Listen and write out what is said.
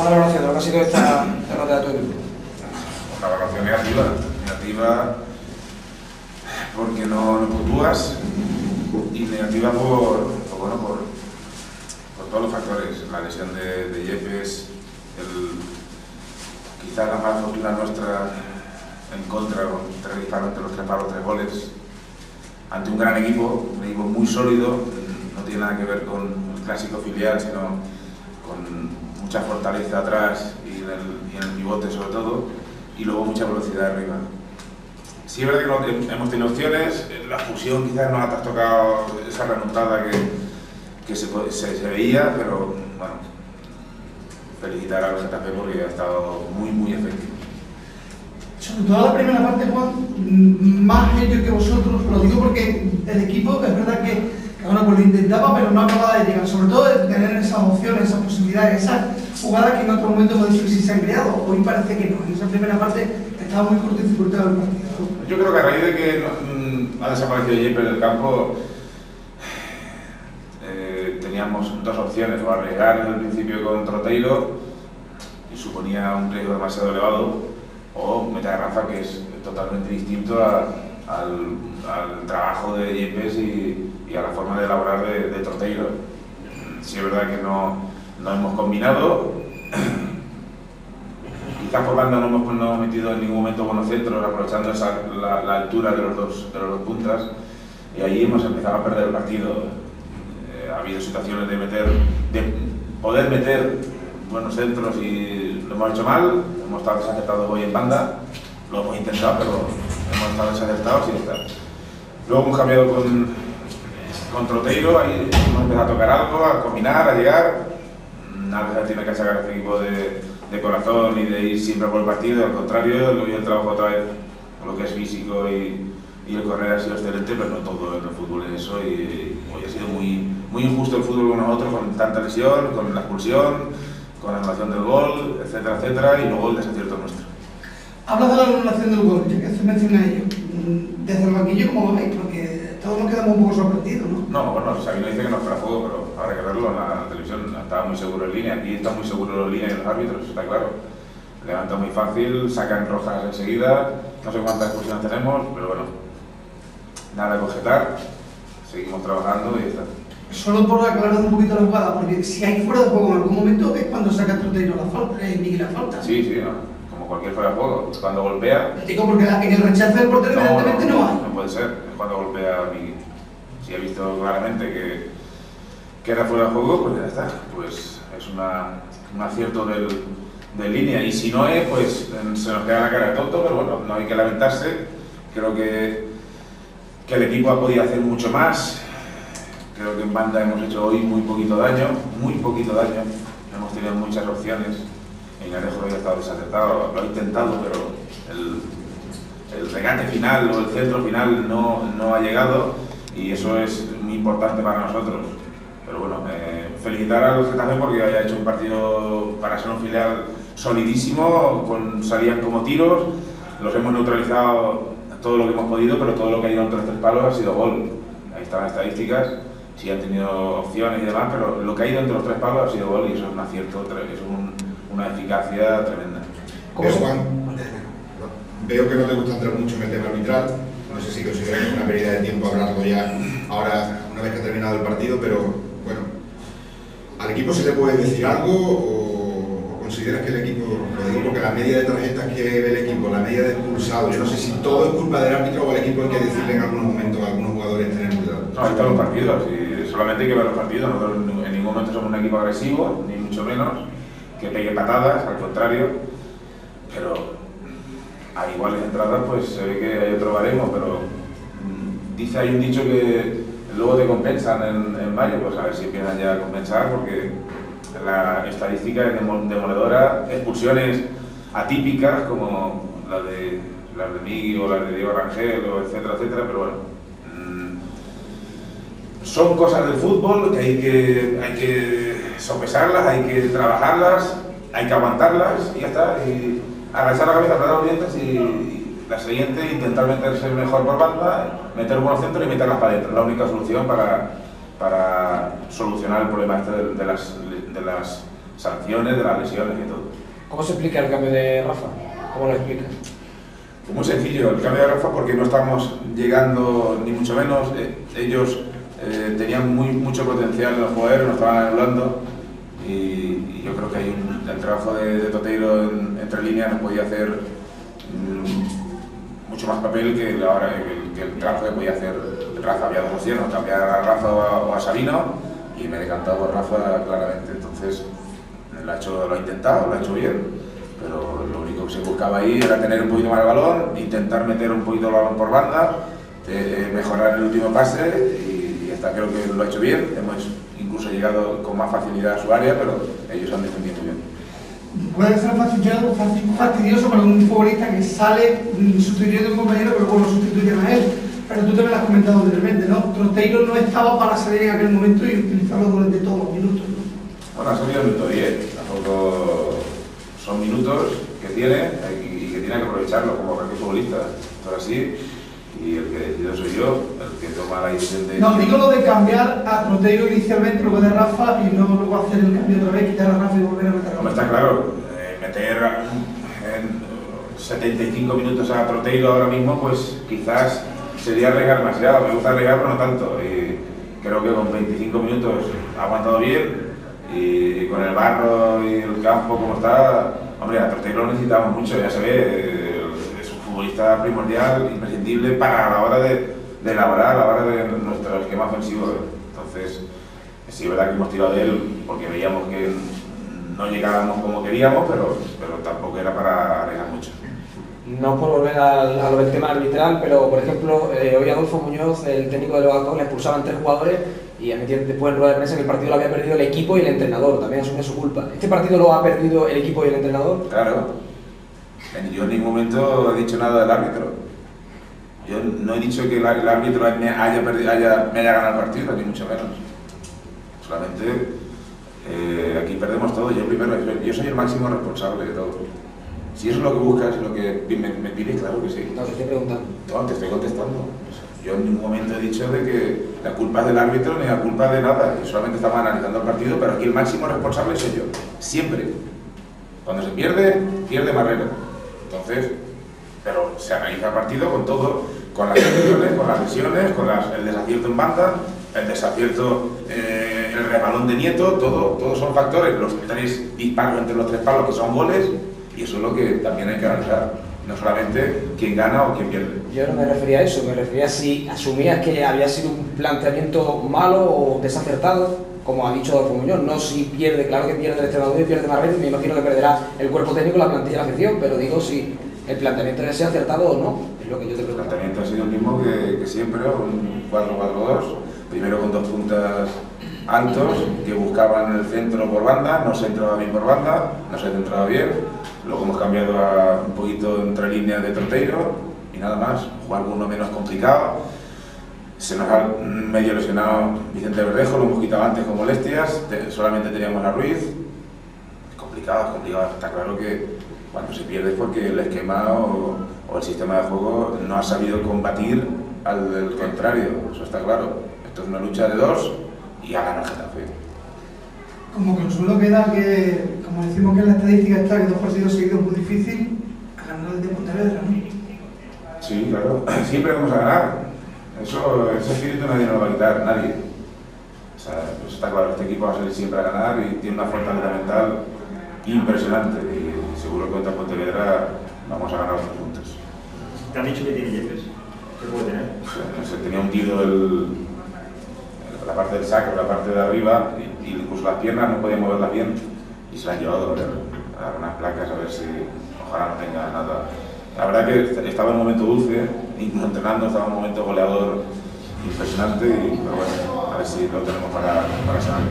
valoración de lo que ha sido esta derrota de tu equipo? La valoración negativa porque no puntúas y negativa por todos los factores, la lesión de Yepes, quizás la mala fortuna nuestra en contra, con 3 disparos entre los 3 palos, 3 goles, ante un gran equipo, un equipo muy sólido, no tiene nada que ver con el clásico filial, sino con mucha fortaleza atrás y en el pivote sobre todo, y luego mucha velocidad arriba. Sí es verdad que hemos tenido opciones, la fusión quizás no ha tocado esa remontada que se veía, pero bueno, felicitar al Getafe porque ha estado muy efectivo. Sobre todo la primera parte, Juan, más ellos que vosotros, lo digo porque el equipo es verdad que bueno, pues lo intentaba, pero no acababa de llegar, sobre todo de tener esas opciones, esas posibilidades, esas jugadas que en otro momento hemos dicho que sí se han creado, hoy parece que no, en esa primera parte estaba muy corto y dificultado el partido. Yo creo que a raíz de que ha desaparecido Yepes del campo, teníamos 2 opciones, o arriesgar desde el principio con Troteiro, y suponía un riesgo demasiado elevado, o meter a Rafa, que es totalmente distinto al trabajo de Yepes y a la forma de elaborar de Troteiro. Sí es verdad que no hemos combinado, quizás por banda no hemos metido en ningún momento buenos centros, aprovechando la altura de los dos puntas, y ahí hemos empezado a perder el partido. Ha habido situaciones de poder meter buenos centros y lo hemos hecho mal, hemos estado desacertados hoy en banda, lo hemos intentado, pero hemos estado desacertados y ya está. Luego hemos cambiado con Troteiro, ahí hemos empezado a tocar algo, a combinar, a llegar. Nada tiene que sacar este equipo de corazón y de ir siempre por el partido, al contrario, hoy el trabajo otra vez con lo que es físico y el correr ha sido excelente, pero no todo en el fútbol es eso, y hoy ha sido muy injusto el fútbol con nosotros, con tanta lesión, con la expulsión, con la anulación del gol, etcétera, y luego el desacierto nuestro. Hablas de la anulación del gol, ya que se menciona ello. Desde el banquillo, ¿cómo lo veis? Porque todos nos quedamos un poco sorprendidos, ¿no? No, bueno, Sabino dice que no fuera juego, pero habrá que verlo en la televisión. Estaba muy seguro en línea, aquí está muy seguro en línea y los árbitros, está claro. Levanta muy fácil, sacan rojas enseguida, no sé cuántas expulsiones tenemos, pero bueno, nada que objetar, seguimos trabajando y ya está. Solo por aclarar un poquito la jugada, porque si hay fuera de juego en algún momento es cuando saca Troteiro la falta, Miguel la falta. Sí, no, como cualquier fuera de juego, cuando golpea... Digo, porque en el rechazo del portero evidentemente no hay. No puede ser, es cuando golpea a Miguel. Si ha visto claramente que era fuera de juego, pues ya está, pues es un acierto de línea, y si no es, pues se nos queda la cara de tonto, pero bueno, no hay que lamentarse. Creo que el equipo ha podido hacer mucho más. Creo que en banda hemos hecho hoy muy poquito daño, hemos tenido muchas opciones. Iñárritu hoy ha estado desacertado, lo ha intentado, pero el regate final o el centro final no ha llegado, y eso es muy importante para nosotros. Pero bueno, felicitar al Getafe porque haya hecho un partido para ser un filial solidísimo, salían como tiros, los hemos neutralizado todo lo que hemos podido, pero todo lo que ha ido entre los 3 palos ha sido gol. Ahí están las estadísticas, sí han tenido opciones y demás, pero lo que ha ido entre los 3 palos ha sido gol, y eso es un acierto, es una eficacia tremenda. ¿Cómo Juan? Veo que no te gusta entrar mucho en el tema arbitral, no sé si consideras que es una pérdida de tiempo hablarlo ya ahora, una vez que ha terminado el partido, pero bueno, ¿al equipo se le puede decir algo o consideras que el equipo, lo digo porque la media de tarjetas que ve el equipo, la media de expulsados, yo no sé si todo es culpa del árbitro o al equipo hay que decirle en algunos momentos a algunos jugadores tener cuidado? No, ahí están los partidos, y solamente hay que ver los partidos. Nosotros en ningún momento somos un equipo agresivo, ni mucho menos, que pegue patadas, al contrario, pero a iguales entradas pues se ve que hay otro baremo, pero hay un dicho que luego te compensan en mayo, pues a ver si empiezan ya a compensar, porque la estadística es demoledora. Expulsiones atípicas como las de Miguel o las de Diego Rangel, etcétera, pero bueno, son cosas del fútbol que hay que sopesarlas, hay que trabajarlas, hay que aguantarlas y ya está, y agachar la cabeza, apretar los dientes y la siguiente intentar meterse mejor por banda, meter buenos centros y meterlas para adentro. Es la única solución para solucionar el problema este de las sanciones, de las lesiones y todo. ¿Cómo se explica el cambio de Rafa? ¿Cómo lo explica? Es muy sencillo el cambio de Rafa porque no estamos llegando ni mucho menos. Ellos tenían mucho potencial en los jugadores, nos estaban anulando y yo creo que hay el trabajo de Toteiro entre líneas nos podía hacer mucho más papel que el trabajo que podía hacer Rafa. Había dos opciones, cambiar a Rafa o a Sabino y me he decantado por Rafa claramente. Entonces lo ha intentado, lo ha hecho bien, pero lo único que se buscaba ahí era tener un poquito más el balón, intentar meter un poquito el balón por banda, mejorar el último pase y hasta creo que lo ha hecho bien. Hemos incluso llegado con más facilidad a su área, pero ellos han defendido bien. Puede ser fastidioso para un futbolista que sale sustituyendo a un compañero, pero luego lo sustituyen a él. Pero tú también lo has comentado anteriormente, ¿no? Troteiro no estaba para salir en aquel momento y utilizarlo durante todos los minutos, ¿no? Bueno, ha salido el minuto 10, tampoco son minutos que tiene y que tiene que aprovecharlo como cualquier futbolista. Esto es así y el que decido soy yo, el que toma la decisión de... No, digo lo de cambiar a Troteiro inicialmente, luego de Rafa y luego hacer el cambio otra vez, quitar a Rafa y volver a meter a Rafa. Hombre, está claro, meter en 75 minutos a Troteiro ahora mismo, pues quizás sería arriesgar demasiado. Me gusta arriesgar, pero no tanto. Y creo que con 25 minutos ha aguantado bien y con el barro y el campo como está, hombre, a Troteiro lo necesitamos mucho, ya se ve, es un futbolista primordial, imprescindible para la hora de elaborar, a la hora de nuestro esquema ofensivo. Entonces, sí es verdad que hemos tirado de él porque veíamos que no llegábamos como queríamos, pero tampoco era para arriesgar mucho. No por volver a lo del tema arbitral, pero por ejemplo, hoy Adolfo Muñoz, el técnico de Lobato, le expulsaban 3 jugadores y admitía después en rueda de prensa que el partido lo había perdido el equipo y el entrenador, también asume su culpa. ¿Este partido lo ha perdido el equipo y el entrenador? Claro, yo en ningún momento he dicho nada del árbitro. Yo no he dicho que el árbitro me haya ganado el partido, ni mucho menos. Solamente aquí perdemos todo. Yo soy el máximo responsable de todo. Si eso es lo que buscas, lo que me pides, claro que sí. No, te estoy preguntando. No, te estoy contestando. Yo en ningún momento he dicho de que la culpa es del árbitro ni la culpa de nada. Yo solamente estaba analizando el partido, pero aquí el máximo responsable soy yo. Siempre. Cuando se pierde, pierde Marrero. Entonces, pero se analiza el partido con todo, con las lesiones, con el desacierto en banda, el desacierto, el rebalón de Nieto, todos son factores, los 3 disparos entre los 3 palos que son goles. Y eso es lo que también hay que analizar, no solamente quién gana o quién pierde. Yo no me refería a eso, me refería a si asumías que había sido un planteamiento malo o desacertado, como ha dicho Adolfo Muñoz, no si pierde, claro que pierde el entrenador y pierde Marrero, me imagino que perderá el cuerpo técnico, la plantilla de la afición, pero digo si el planteamiento debe ser acertado o no, es lo que yo te pregunto. El planteamiento ha sido el mismo que siempre, un 4-4-2, primero con 2 puntas altos que buscaban el centro por banda, no se entraba bien por banda, no se centraba bien. Luego hemos cambiado a un poquito entre líneas de Troteiro y nada más, jugar con uno menos complicado. Se nos ha medio lesionado Vicente Verdejo, lo hemos quitado antes con molestias, solamente teníamos a Ruiz. Es complicado, está claro que cuando se pierde es porque el esquema o el sistema de juego no ha sabido combatir al contrario, eso está claro. Esto es una lucha de 2 y ha ganado el Getafe. Como consuelo queda que, como decimos que en la estadística está que 2 partidos seguidos es muy difícil, ganar el de Pontevedra, ¿no? Sí, claro, siempre vamos a ganar. Ese espíritu nadie nos lo va a quitar, nadie. O sea, pues está claro, este equipo va a salir siempre a ganar y tiene una fortaleza mental impresionante y seguro que contra Pontevedra vamos a ganar los 3 puntos. ¿Te han dicho que tiene Yepes? ¿Qué puede tener? Se tenía hundido la parte del sacro, la parte de arriba, y incluso las piernas no podía moverlas bien y se la han llevado a dar unas placas a ver si ojalá no tenga nada. La verdad que estaba en un momento dulce, incluso entrenando estaba en un momento goleador impresionante, pero bueno, a ver si lo tenemos para sanar.